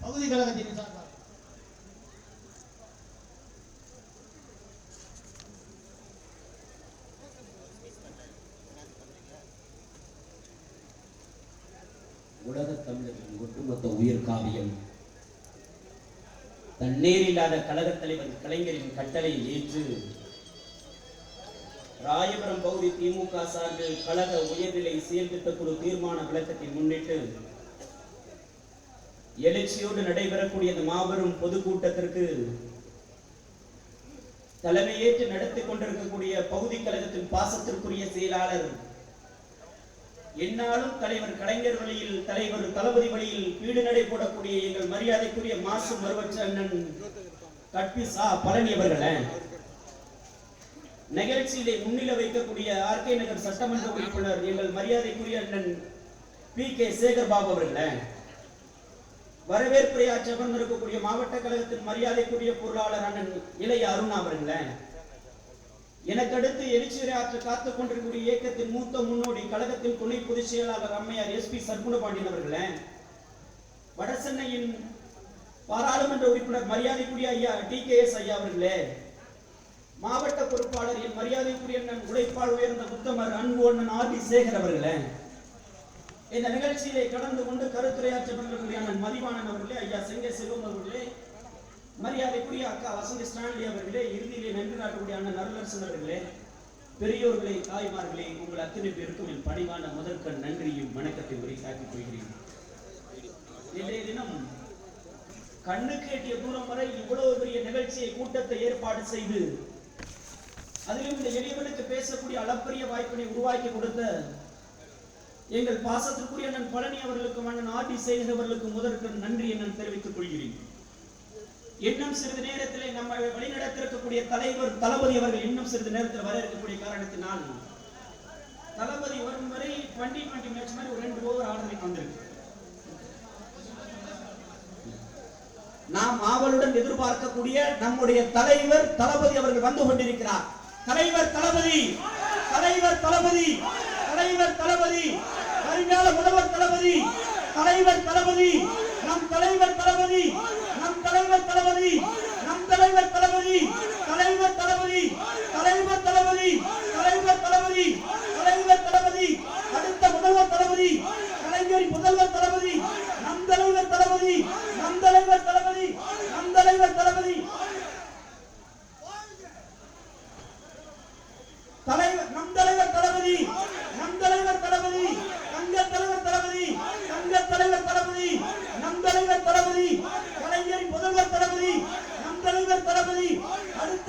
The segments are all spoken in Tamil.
பகுதி கழகத்தின் சார்பாக உலகத் தமிழரின் ஒட்டுமொத்த உயிர் காவியம் தண்ணீர் இல்லாத கழகத் தலைவர் கலைஞரின் கட்டளையை ஏற்று ராயபுரம் பகுதி திமுக சார்பில் கழக உயர்நிலை செயல்திட்டக்குழு தீர்மான விளக்கத்தை முன்னிட்டு எழுச்சியோடு நடைபெறக்கூடிய இந்த மாபெரும் பொதுக்கூட்டத்திற்கு தலைமையேற்று நடத்தி கொண்டிருக்கக்கூடிய பகுதி கழகத்தின் பாசத்திற்குரிய செயலாளர் என்னாலும் தலைவர் கலைஞர் வழியில் தலைவர் தளபதி வழியில் வீடு நடை போடக்கூடிய எங்கள் மரியாதைக்குரிய மாசு மறுவற்ற அண்ணன் கட்பிசா பழனி அவர்களே, நிகழ்ச்சியிலே முன்னிலை வைக்கக்கூடிய ஆர்கே நகர் சட்டமன்ற உறுப்பினர் எங்கள் மரியாதைக்குரிய அண்ணன் பி.கே. சேகர்பாபு அவர்களே, வரவேற்புரையாற்ற அமர்ந்திருக்கக்கூடிய மாவட்ட கழகத்தின் மரியாதைக்குரிய பொருளாளர் அண்ணன் இளைய அருணா அவர்களே, எனக்கு அடுத்து எழுச்சியுரையாற்ற காத்துக் கொண்டிருக்கூடிய இயக்கத்தின் மூத்த முன்னோடி கழகத்தின் துணை பொதுச் செயலாளர் அம்மையார் எஸ்.பி. சர்க்குணபாண்டியன் அவர்களே, வடசென்னையின் பாராளுமன்ற உறுப்பினர் மரியாதைக்குரிய ஐயா டி.கே.எஸ். ஐயா அவர்களே, மாவட்ட பொறுப்பாளர் என் மரியாதைக்குரிய அண்ணன் உழைப்பால் உயர்ந்த உத்தமர் அன்பு அண்ணன் ஆர்.டி. சேகர் அவர்களே, இந்த நிகழ்ச்சியிலே கடந்து கொண்டு கருத்துரையாற்ற அண்ணன் மதிவாணன் அவர்களே, ஐயா செங்கை செல்வம் அவர்களே, மரியாதைக்குரிய அக்கா வசந்தி ஸ்டான்லி அவர்களே, இறுதியிலே நன்றி நாட்டக்கூடிய அண்ணன் அருளரசன் அவர்களே, பெரியோர்களே, தாய்மார்களே, உங்கள் அத்தனை பேருக்கும் என் பணிவான முதற்கண் நன்றியும் வணக்கத்தை உரைத்தாக்கிக் கொள்கிறேன். இன்றைய தினம் கண்ணுக்கு எட்டிய தூரம் வரை இவ்வளவு பெரிய நிகழ்ச்சியை கூட்டத்தை ஏற்பாடு செய்து அதிலும் இந்த எளியவனுக்கு பேசக்கூடிய அளப்பரிய வாய்ப்பினை உருவாக்கி கொடுத்த எங்கள் பாசத்திற்குரிய அண்ணன் பழனி அவர்களுக்கும் அண்ணன் ஆர்.டி. சேகர் அவர்களுக்கும் முதற்கண் நன்றி என தெரிவித்துக் கொள்கிறேன். இன்னும் சிறிது நேரத்திலே நம்ம வழிநடத்திருக்கக்கூடிய தலைவர் தளபதி அவர்கள் இன்னும் சிறிது நேரத்தில் வர இருக்கக்கூடிய காரணத்தினால் தளபதி வரும் வரை 2020 மேட்ச் மாதிரி ஒரு 2 ஓவர் ஆர்டருக்கு வந்திருக்கு. நாம் ஆவலுடன் எதிர்பார்க்கக்கூடிய நம்முடைய தலைவர் தளபதி அவர்கள் வந்து கொண்டிருக்கிறார். தலைவர் தளபதி, தலைவர் தளபதி, தலைவர் தளபதி, வருங்கால முதல்வர் தளபதி, தலைவர் தளபதி, நம் தலைவர் தளபதி, நம் தலைவர் தளபதி, நம் தலைவர் தளபதி, தலைவர் தளபதி, தலைவர் தளபதி, தலைவர் தளபதி, தலைவர் தளபதி, அடுத்த முதல்வர் தளபதி, கலைஞரின் முதல்வர் தளபதி, நம் தலைவர் தளபதி, நம் தலைவர் தளபதி, நம் தலைவர் தளபதி, தலைவர் நம் தலைவர் தளபதி, நம் தலைவர் தளபதி, தங்க தலைவர் தளபதி, தங்க தலைவர் தளபதி, நம் தலைவர் தளபதி, கலைஞரின் முதல்வர் தளபதி, நம் தலைவர் தளபதி, அடுத்த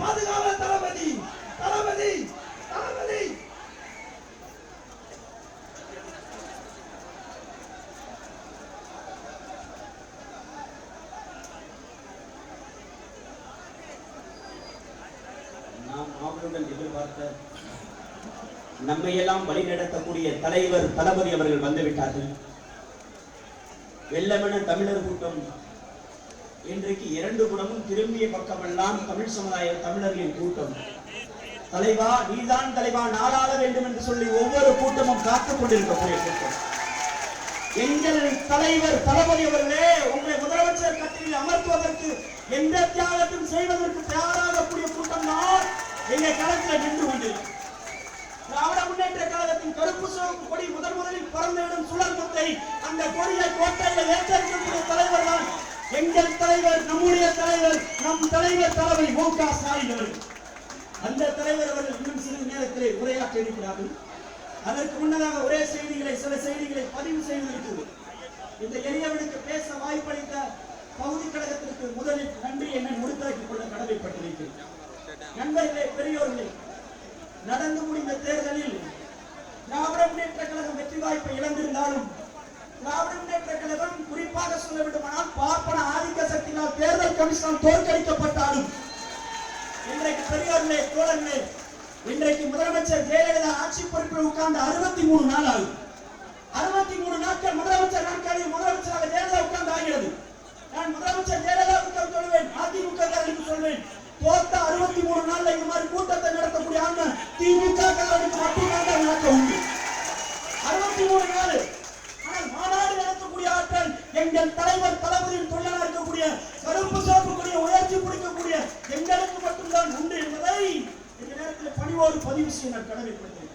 பாதுகாவ தளபதி தளபதி தளபதி. நாம் ஆவலுடன் எதிர்பார்த்த நம்மையெல்லாம் வழிநடத்தக்கூடிய தலைவர் தளபதி அவர்கள் வந்துவிட்டார்கள். வெள்ளமென தமிழர் கூட்டம் இன்றைக்கு இரண்டு குணமும் திரும்பிய பக்கமெல்லாம் தமிழ் சமுதாய தமிழர்களின் கூட்டம். தலைவா நீதான் தலைவா நாளாள வேண்டும் என்று சொல்லி ஒவ்வொரு கூட்டமும் காத்துக் கொண்டிருக்கக்கூடிய கூட்டம். எங்கள் தலைவர் தளபதி அவர்களே, உங்களை முதலமைச்சர் கட்டிலில் அமர்த்துவதற்கு எந்த தியாகத்தையும் செய்வதற்கு தயாராகக்கூடிய கூட்டம் தான் எங்கள் களத்தில் நின்று கொண்டிருக்கிறது. திராவிட முன்னேற்ற கழகத்தின் கருப்பு சிவப்பு கொடி முதலில் பறந்துவிடும் சுழற்முத்தை அந்த கொடியை கோட்டையில் ஏற்றிருக்கக்கூடிய தலைவர் தான் எங்கள் தலைவர், நம்முடைய தலைவர், நம் தலைவர் தளபதி மு.க. ஸ்டாலின் அவர்கள். அந்த தலைவர் அவர்கள் இன்னும் சிறிது நேரத்திலே உரையாற்ற இருக்கிறார்கள். அதற்கு முன்னதாக சில செய்திகளை பதிவு செய்திருக்கிறது. இந்த எளியவனுக்கு பேச வாய்ப்பளித்த பகுதி கழகத்திற்கு முதலில் நன்றி என்னை முடித்தாக்கிக் கொள்ள கடமைப்பட்டிருக்கிறேன். நண்பர்களே, பெரியோர்களே, நடந்து முடிந்த தேர்தலில் திராவிட முன்னேற்ற கழகம் வெற்றி வாய்ப்பை இழந்திருந்தாலும் திராவிட முன்னேற்ற கழகம் குறிப்பாக சொல்ல வேண்டுமானால் பார்ப்பன ஆதிக்க சக்தியினால் தேர்தல் கமிஷனால் தோற்கடிக்கப்பட்டாலும் இன்றைக்கு பெரியோர்களே, தோழர்களே, இன்றைக்கு முதலமைச்சர் ஜெயலலிதா ஆட்சி பொறுப்பில் உட்கார்ந்து 63 நாள் ஆகும். 63 நாட்கள் முதலமைச்சர் நாட்களில் முதலமைச்சராக ஜெயலலிதா உட்கார்ந்து ஆகிறது. நான் முதலமைச்சர் ஜெயலலிதா சொல்வேன், அதிமுக சொல்வேன், தோத்த 63 நாள்ல இந்த மாதிரி கூட்டத்தை நடத்தக்கூடிய ஆண்மை திமுக மட்டும்தான் நடக்க உண்டு. 63 நாள். ஆனால் மாநாடு நடத்தக்கூடிய ஆற்றல் எங்கள் தலைவர் தளபதியின் தொழிலாளர் இருக்கக்கூடிய கருப்பு சிவப்புக்கூடிய உயர்ச்சி பிடிக்கக்கூடிய எங்களுக்கு மட்டும்தான் உண்டு என்பதை இந்த நேரத்தில் பணிவோடு பதிவு செய்ய நான் கடமைப்படுகிறேன்.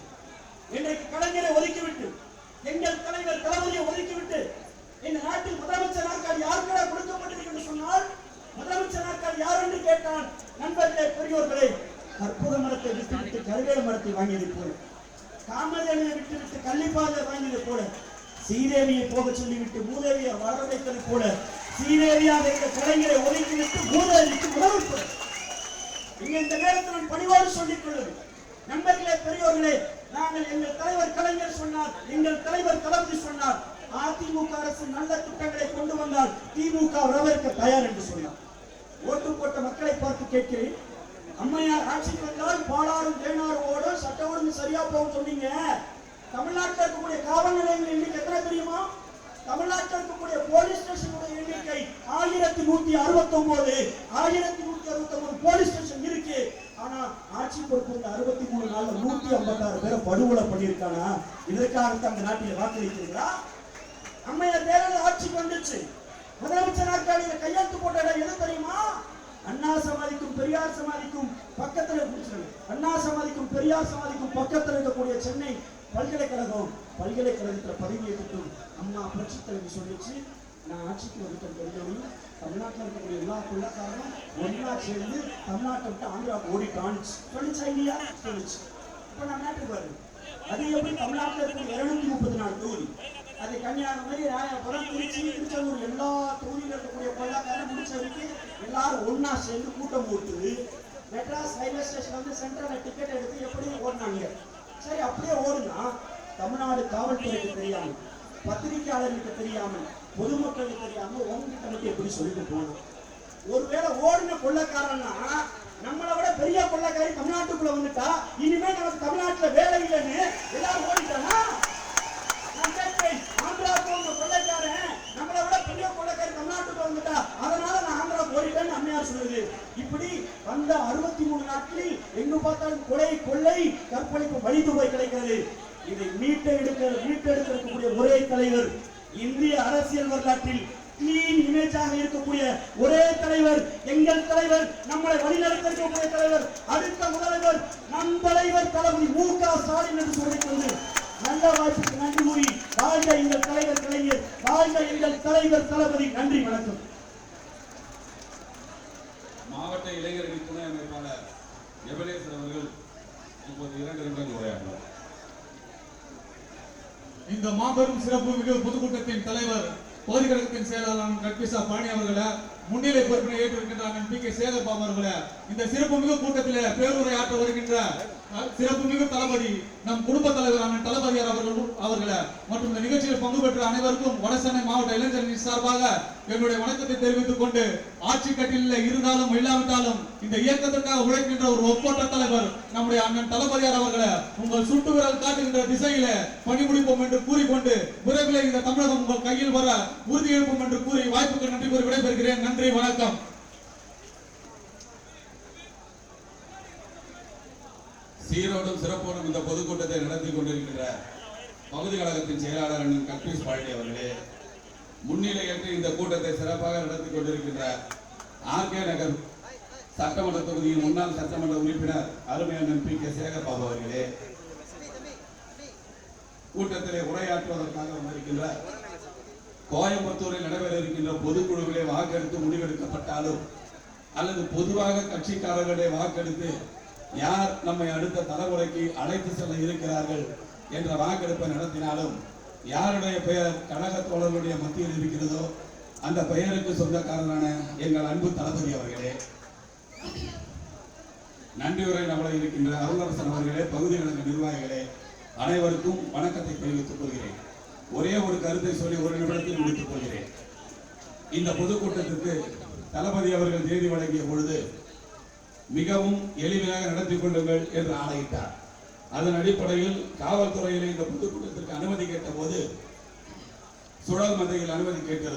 இன்றைக்கு கலைஞரை ஒதுக்கிவிட்டு எங்கள் தலைவர் தளபதியை ஒதுக்கிவிட்டு இந்த நாட்டில் முதலமைச்சர் நாற்காலி யாருக்கா கொடுக்கப்பட்டிருக்கு என்று சொன்னால் முதலமைச்சர் நாற்காலி யார் என்று கேட்டால் நண்பர்களே, பெரியோர்களே, கற்பூர மரத்தை விட்டுவிட்டு கருவேல மரத்தை வாங்கியதை போல, காமதேவியை விட்டுவிட்டு கள்ளிப்பாதை வாங்கியதை போல, ஸ்ரீதேவியை போக சொல்லிவிட்டு மூதேவியை வளர வைத்ததை போல ஸ்ரீதேவியாக இருந்த கலைஞரை ஒதுக்கிவிட்டு மூதேவிக்கு முதல் இந்த நேரத்தில் நான் பணிவோடு சொல்லிக் கொள்வது நண்பர்களே, பெரியோர்களே, நாங்கள் எங்கள் தலைவர் கலைஞர் சொன்னார், எங்கள் தலைவர் தளபதி சொன்னார், அதிமுக அரசு நல்ல திட்டங்களை கொண்டு வந்தால் திமுக வரவேற்க தயார் என்று சொன்னார். ஓட்டு போட்ட மக்களை பார்த்து கேட்கிறேன், அம்மையார் ஆட்சிக்கு வந்தால் பாலாறும் தேனாறு ஓடும் சட்ட ஒழுங்கு சரியா போகும் சொன்னீங்க. தமிழ்நாட்டில் இருக்கக்கூடிய காவல் நிலையங்கள் எண்ணிக்கை எத்தனை தெரியுமா? தமிழ்நாட்டில் இருக்கக்கூடிய போலீஸ் ஸ்டேஷனுடைய எண்ணிக்கை 1169. 1169 போலீஸ் ஸ்டேஷன் இருக்கு. ஆனா ஆட்சி பொறுப்பு 63 நாள்ல 156 பேரை படுகொலை பண்ணியிருக்கானா? இதற்காக அந்த நாட்டில் வாக்களிக்கிறீங்களா? அம்மையார் தேர்தல் ஆட்சிக்கு வந்துச்சு, முதலமைச்சர் நாற்காலியில கையெழுத்து போட்ட இடம் எது தெரியுமா? அண்ணா சமாதிக்கும் பெரியார் சமாதிக்கும் பக்கத்தில் அண்ணா சமாதிக்கும் பெரியார் சமாதிக்கும் பக்கத்தில் இருக்கக்கூடிய சென்னை பல்கலைக்கழகத்தில் பதவியேற்று அம்மா புரட்சி தலைவி சொல்லிச்சு, நான் ஆட்சிக்கு வந்துட்டேன் தெரிஞ்சவங்க தமிழ்நாட்டில் இருக்கக்கூடிய எல்லா கொள்ளக்காரரும் ஒன்னா சேர்ந்து தமிழ்நாட்டை விட்டு ஆந்திராவுக்கு ஓடிட்டான்னு சொல்லிச்சா இல்லையா? சொல்லிச்சு. இப்போ நான் நாட்டுக்கு வருது, அது எப்படி தமிழ்நாட்டில் இருக்கக்கூடிய 234 தொகுதி, அது கன்னியாகுமரி, ராயபுரம், திருச்சி, திருச்செந்தூர் எல்லா தொகுதியில் இருக்கக்கூடிய கொள்ளக்காரன் முடிச்ச வரைக்கும் எல்லாரும் ஒன்னா சேர்ந்து கூட்டம் போட்டு மெட்ராஸ் ரயில்வே ஸ்டேஷன் வந்து சென்ட்ரல் டிக்கெட் எடுத்து எப்படி ஓடினாங்க. சரி, அப்படியே ஓடுனா தமிழ்நாடு காவல்துறைக்கு தெரியாமல், பத்திரிகையாளர்களுக்கு தெரியாமல், பொதுமக்களுக்கு தெரியாமல் உங்ககிட்ட மட்டும் எப்படி சொல்லிட்டு போனோம்? ஒருவேளை ஓடின கொள்ளக்காரன்னா நம்மளை விட பெரிய கொள்ளக்காரி தமிழ்நாட்டுக்குள்ள வந்துட்டா இனிமே நமக்கு தமிழ்நாட்டுல வேலை இல்லைன்னு எல்லாரும் ஓடிட்டானா? நான் கேட்பேன், ஆந்திராவுக்கு கொள்ளைக்காரன் நம்மளை விட பெரிய கொள்ளைக்காரி தமிழ்நாட்டுக்கு வந்துட்டா அதனால நான் ஆந்திராவுக்கு ஓடிட்டேன்னு அம்மையார் சொல்லுது. இப்படி வந்த 63 நாட்களில் எங்கு பார்த்தாலும் கொலை, கொள்ளை, கற்பழிப்பு, வலிது போய் கிடைக்கிறது. இதை மீட்டெடுக்கக்கூடிய ஒரே தலைவர், இந்திய அரசியல் வரலாற்றில் கிளீன் இமேஜாக இருக்கக்கூடிய ஒரே தலைவர் எங்கள் தலைவர், நம்மளை வழிநடத்தக்கூடிய தலைவர், அடுத்த முதல்வர் நம் தலைவர் தளபதி மு.க. ஸ்டாலின் என்று சொல்லிக்கொண்டு நல்ல வாய்ப்புக்கு நன்றி கூறி வாழ்ந்த எங்கள் தலைவர் கலைஞர், வாழ்ந்த எங்கள் தலைவர் தளபதி. நன்றி, வணக்கம். மாவட்ட இளைஞரணி துணை அமைப்பாளர் எபனேசர் அவர்கள் இப்போது 2 நிமிடங்கள் உரையாடுவார். இந்த மாபெரும் சிறப்பு மிகு பொதுக்கூட்டத்தின் தலைவர், பகுதி கழகத்தின் செயலாளர் கட்பிசா பாணி அவர்களை முன்னிலை பொறுப்பினை ஏற்றிருக்கின்ற அண்ணன் பி.கே. சேகர் பாபு அவர்களே, இந்த சிறப்புமிகு கூட்டத்திலே பேருரை ஆற்ற வருகின்ற சிறப்புமிகு தளபதி நம் குடும்ப தலைவர் அண்ணன் தளபதியார் அவர்களே மற்றும் இந்த நிகழ்ச்சியில் பங்கு பெற்ற அனைவருக்கும் வடசென்னை மாவட்ட இளைஞரணி சார்பாக என்னுடைய வணக்கத்தை தெரிவித்துக் கொண்டு, ஆட்சி கட்டில இருந்தாலும் இல்லாவிட்டாலும் இந்த இயக்கத்திற்காக உழைக்கின்ற ஒரு ஒப்பற்ற தலைவர் நம்முடைய அண்ணன் தளபதியார் அவர்களே, உங்கள் சுட்டு விரல் காட்டுகின்ற திசையிலே பணிமுடிப்போம் என்று கூறிக்கொண்டு, விரைவில் இந்த தமிழகம் உங்கள் கையில் வர உறுதியேற்போம் என்று கூறி வாய்ப்புக்கு நன்றி கூறி விடைபெறுகிறேன். நன்றி, வணக்கம். சீரோடும் சிறப்போடும் இந்த பொதுக்கூட்டத்தை நடத்தி கொண்டிருக்கின்ற பகுதி கழகத்தின் செயலாளர் அண்ணன் கல்பீஸ் பாண்டி அவர்களே, முன்னிலையேற்று இந்த கூட்டத்தை சிறப்பாக நடத்தி கொண்டிருக்கின்ற ஆர்.கே. நகர் சட்டமன்ற தொகுதியின் முன்னாள் சட்டமன்ற உறுப்பினர் அருமை அண்ணன் பி.கே. சேகர் பாபு அவர்களே, கூட்டத்திலே உரையாற்றுவதற்காக வந்திருக்கின்ற கோயம்புத்தூரில் நடைபெற இருக்கின்ற பொதுக்குழுவிலே வாக்கெடுத்து முடிவெடுக்கப்பட்டாலும் அல்லது பொதுவாக கட்சிக்காரர்களே வாக்கெடுத்து யார் நம்மை அடுத்த தலைமுறைக்கு அழைத்து செல்ல இருக்கிறார்கள் என்ற வாக்கெடுப்பை நடத்தினாலும் யாருடைய பெயர் கழக தோழர்களுடைய மத்தியில் இருக்கிறதோ அந்த பெயருக்கு சொந்தக்காரரான எங்கள் அன்பு தளபதி அவர்களே, நன்றியுரை நம்மள இருக்கின்ற அருளரசன் அவர்களே, பகுதி கழக நிர்வாகிகளே, அனைவருக்கும் வணக்கத்தை தெரிவித்துக் கொள்கிறேன். ஒரே ஒரு கருத்தை சொல்லி ஒரு நிமிடத்தில் முடித்துக் கொள்கிறேன். இந்த பொதுக்கூட்டத்திற்கு தளபதி அவர்கள் தேதி வழங்கிய பொழுது மிகவும் எளிமையாக நடத்தி கொள்ளுங்கள் என்று ஆணையிட்டார். அதன் அடிப்படையில் காவல்துறையிலே இந்த பொதுக்கூட்டத்திற்கு அனுமதி கேட்ட போது சுழல் மந்தையில் அனுமதி கேட்கிறது.